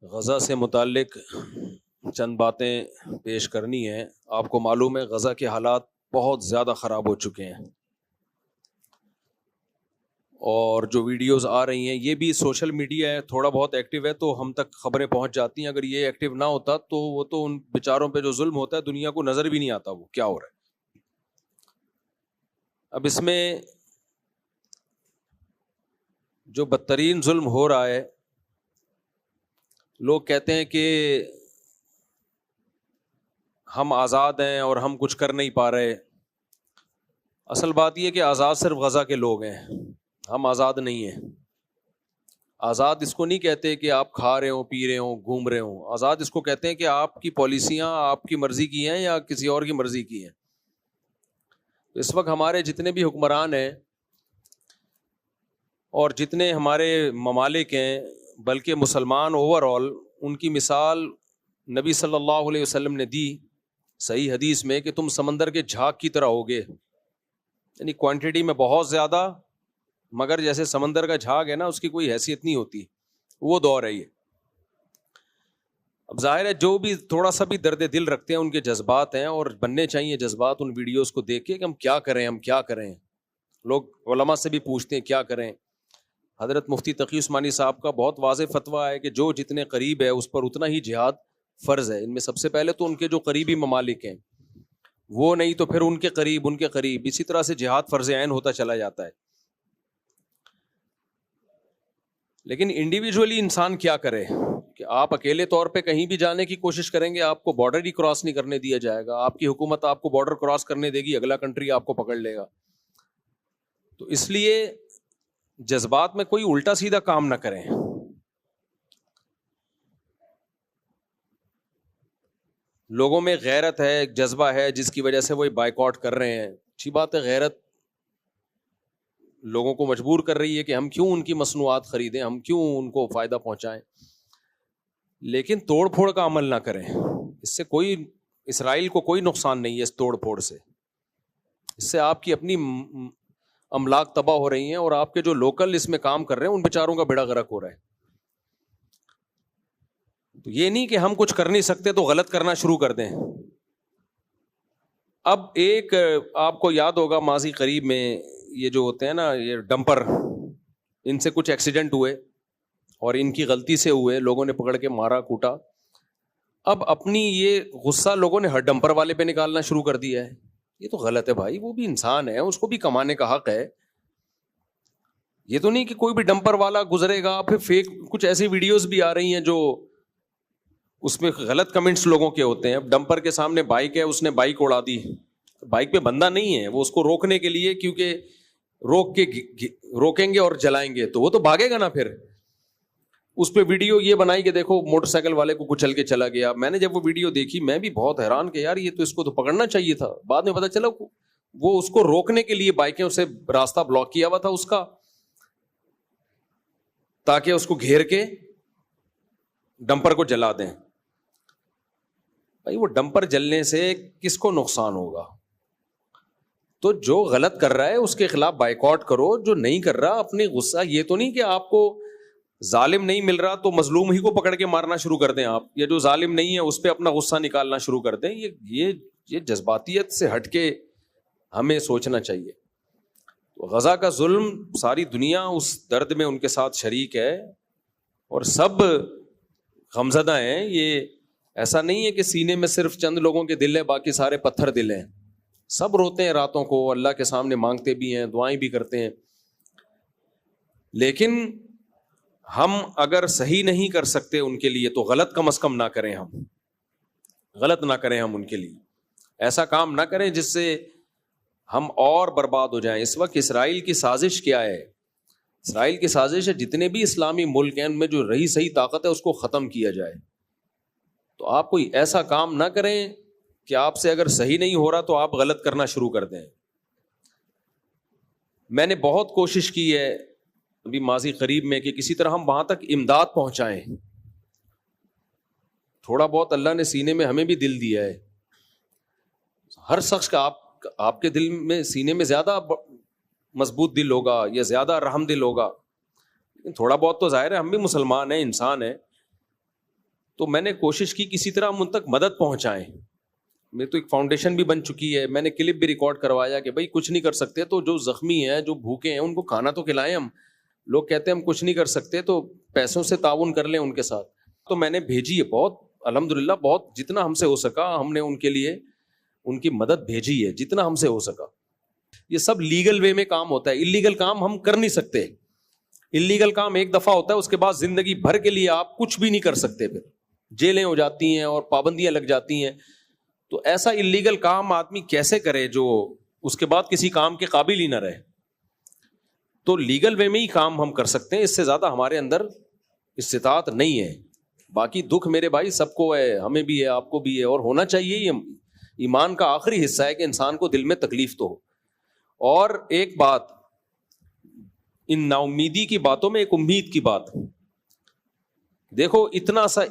غزہ سے متعلق چند باتیں پیش کرنی ہیں۔ آپ کو معلوم ہے غزہ کے حالات بہت زیادہ خراب ہو چکے ہیں، اور جو ویڈیوز آ رہی ہیں یہ بھی سوشل میڈیا ہے، تھوڑا بہت ایکٹیو ہے تو ہم تک خبریں پہنچ جاتی ہیں۔ اگر یہ ایکٹیو نہ ہوتا تو وہ تو ان بیچاروں پہ جو ظلم ہوتا ہے دنیا کو نظر بھی نہیں آتا وہ کیا ہو رہا ہے۔ اب اس میں جو بدترین ظلم ہو رہا ہے، لوگ کہتے ہیں کہ ہم آزاد ہیں اور ہم کچھ کر نہیں پا رہے۔ اصل بات یہ کہ آزاد صرف غزہ کے لوگ ہیں، ہم آزاد نہیں ہیں۔ آزاد اس کو نہیں کہتے کہ آپ کھا رہے ہوں، پی رہے ہوں، گھوم رہے ہوں۔ آزاد اس کو کہتے ہیں کہ آپ کی پالیسیاں آپ کی مرضی کی ہیں یا کسی اور کی مرضی کی ہیں۔ اس وقت ہمارے جتنے بھی حکمران ہیں اور جتنے ہمارے ممالک ہیں، بلکہ مسلمان اوور آل، ان کی مثال نبی صلی اللہ علیہ وسلم نے دی صحیح حدیث میں کہ تم سمندر کے جھاگ کی طرح ہوگے، یعنی کوانٹٹی میں بہت زیادہ، مگر جیسے سمندر کا جھاگ ہے نا، اس کی کوئی حیثیت نہیں ہوتی، وہ دور ہے یہ۔ اب ظاہر ہے جو بھی تھوڑا سا بھی درد دل رکھتے ہیں ان کے جذبات ہیں، اور بننے چاہیے جذبات ان ویڈیوز کو دیکھ کے کہ ہم کیا کریں، ہم کیا کریں۔ لوگ علماء سے بھی پوچھتے ہیں کیا کریں۔ حضرت مفتی تقی عثمانی صاحب کا بہت واضح فتویٰ ہے کہ جو جتنے قریب ہے اس پر اتنا ہی جہاد فرض ہے۔ ان میں سب سے پہلے تو ان کے جو قریبی ممالک ہیں وہ، نہیں تو پھر ان کے قریب، اسی طرح سے جہاد فرض عین ہوتا چلا جاتا ہے۔ لیکن انڈیویجولی انسان کیا کرے کہ آپ اکیلے طور پہ کہیں بھی جانے کی کوشش کریں گے، آپ کو بارڈر ہی کراس نہیں کرنے دیا جائے گا۔ آپ کی حکومت آپ کو بارڈر کراس کرنے دے گی، اگلا کنٹری آپ کو پکڑ لے گا۔ تو اس لیے جذبات میں کوئی الٹا سیدھا کام نہ کریں۔ لوگوں میں غیرت ہے، ایک جذبہ ہے جس کی وجہ سے وہ بائیکاٹ کر رہے ہیں۔ اچھی بات ہے، غیرت لوگوں کو مجبور کر رہی ہے کہ ہم کیوں ان کی مصنوعات خریدیں، ہم کیوں ان کو فائدہ پہنچائیں، لیکن توڑ پھوڑ کا عمل نہ کریں۔ اس سے کوئی، اسرائیل کو کوئی نقصان نہیں ہے اس توڑ پھوڑ سے۔ اس سے آپ کی اپنی املاک تباہ ہو رہی ہیں، اور آپ کے جو لوکل اس میں کام کر رہے ہیں ان بیچاروں کا بیڑا غرق ہو رہا ہے۔ تو یہ نہیں کہ ہم کچھ کر نہیں سکتے تو غلط کرنا شروع کر دیں۔ اب ایک آپ کو یاد ہوگا ماضی قریب میں یہ جو ہوتے ہیں نا، یہ ڈمپر، ان سے کچھ ایکسیڈنٹ ہوئے اور ان کی غلطی سے ہوئے، لوگوں نے پکڑ کے مارا کوٹا۔ اب اپنی یہ غصہ لوگوں نے ہر ڈمپر والے پہ نکالنا شروع کر دیا ہے۔ یہ تو غلط ہے بھائی، وہ بھی انسان ہے، اس کو بھی کمانے کا حق ہے۔ یہ تو نہیں کہ کوئی بھی ڈمپر والا گزرے گا۔ پھر فیک کچھ ایسی ویڈیوز بھی آ رہی ہیں جو اس میں غلط کمنٹس لوگوں کے ہوتے ہیں۔ اب ڈمپر کے سامنے بائک ہے، اس نے بائک اڑا دی، بائک پہ بندہ نہیں ہے، وہ اس کو روکنے کے لیے، کیونکہ روکیں گے اور جلائیں گے تو وہ تو بھاگے گا نا۔ پھر اس پہ ویڈیو یہ بنائی کہ دیکھو موٹر سائیکل والے کو کچل کے چلا گیا۔ میں نے جب وہ ویڈیو دیکھی میں بھی بہت حیران کہ یار یہ تو اس کو تو پکڑنا چاہیے تھا۔ بعد میں پتا چلا وہ اس کو روکنے کے لیے بائکیں اسے راستہ بلاک کیا ہوا تھا اس کا، تاکہ اس کو گھیر کے ڈمپر کو جلا دیں۔ بھائی وہ ڈمپر جلنے سے کس کو نقصان ہوگا؟ تو جو غلط کر رہا ہے اس کے خلاف بائیکاٹ کرو، جو نہیں کر رہا اپنی غصہ، یہ تو نہیں کہ آپ کو ظالم نہیں مل رہا تو مظلوم ہی کو پکڑ کے مارنا شروع کر دیں آپ، یا جو ظالم نہیں ہے اس پہ اپنا غصہ نکالنا شروع کر دیں۔ یہ جذباتیت سے ہٹ کے ہمیں سوچنا چاہیے۔ غزہ کا ظلم، ساری دنیا اس درد میں ان کے ساتھ شریک ہے، اور سب غمزدہ ہیں۔ یہ ایسا نہیں ہے کہ سینے میں صرف چند لوگوں کے دل ہے، باقی سارے پتھر دل ہیں۔ سب روتے ہیں راتوں کو، اللہ کے سامنے مانگتے بھی ہیں، دعائیں بھی کرتے ہیں۔ لیکن ہم اگر صحیح نہیں کر سکتے ان کے لیے تو غلط کم از کم نہ کریں، ہم غلط نہ کریں، ہم ان کے لیے ایسا کام نہ کریں جس سے ہم اور برباد ہو جائیں۔ اس وقت اسرائیل کی سازش کیا ہے؟ اسرائیل کی سازش ہے جتنے بھی اسلامی ملک ہیں ان میں جو رہی صحیح طاقت ہے اس کو ختم کیا جائے۔ تو آپ کوئی ایسا کام نہ کریں کہ آپ سے اگر صحیح نہیں ہو رہا تو آپ غلط کرنا شروع کر دیں۔ میں نے بہت کوشش کی ہے ابھی ماضی قریب میں کہ کسی طرح ہم وہاں تک امداد پہنچائیں۔ تھوڑا بہت اللہ نے سینے میں ہمیں بھی دل دیا ہے۔ ہر شخص کا آپ کے دل میں، سینے میں زیادہ مضبوط دل ہوگا یا زیادہ رحم دل ہوگا، لیکن تھوڑا بہت تو ظاہر ہے ہم بھی مسلمان ہیں، انسان ہیں۔ تو میں نے کوشش کی کسی طرح ہم ان تک مدد پہنچائیں. میری تو ایک فاؤنڈیشن بھی بن چکی ہے, میں نے کلپ بھی ریکارڈ کروایا کہ بھائی کچھ نہیں کر سکتے تو جو زخمی ہیں, جو بھوکے ہیں, ان کو کھانا تو کھلائیں. ہم لوگ کہتے ہیں ہم کچھ نہیں کر سکتے تو پیسوں سے تعاون کر لیں ان کے ساتھ. تو میں نے بھیجی ہے بہت, الحمدللہ بہت جتنا ہم سے ہو سکا ہم نے ان کے لیے ان کی مدد بھیجی ہے, جتنا ہم سے ہو سکا. یہ سب لیگل وے میں کام ہوتا ہے, اللیگل کام ہم کر نہیں سکتے. اللیگل کام ایک دفعہ ہوتا ہے, اس کے بعد زندگی بھر کے لیے آپ کچھ بھی نہیں کر سکتے, پھر جیلیں ہو جاتی ہیں اور پابندیاں لگ جاتی ہیں. تو ایسا اللیگل کام آدمی کیسے کرے جو اس کے بعد کسی کام کے قابل ہی نہ رہے. تو لیگل وے میں ہی کام ہم کر سکتے ہیں, اس سے زیادہ ہمارے اندر استطاعت نہیں ہے. باقی دکھ میرے بھائی سب کو ہے, ہمیں بھی ہے, آپ کو بھی ہے, اور ہونا چاہیے. یہ ایمان کا آخری حصہ ہے کہ انسان کو دل میں تکلیف تو ہو. اور ایک بات, ان نا امیدی کی باتوں میں ایک امید کی بات, دیکھو اتنا سا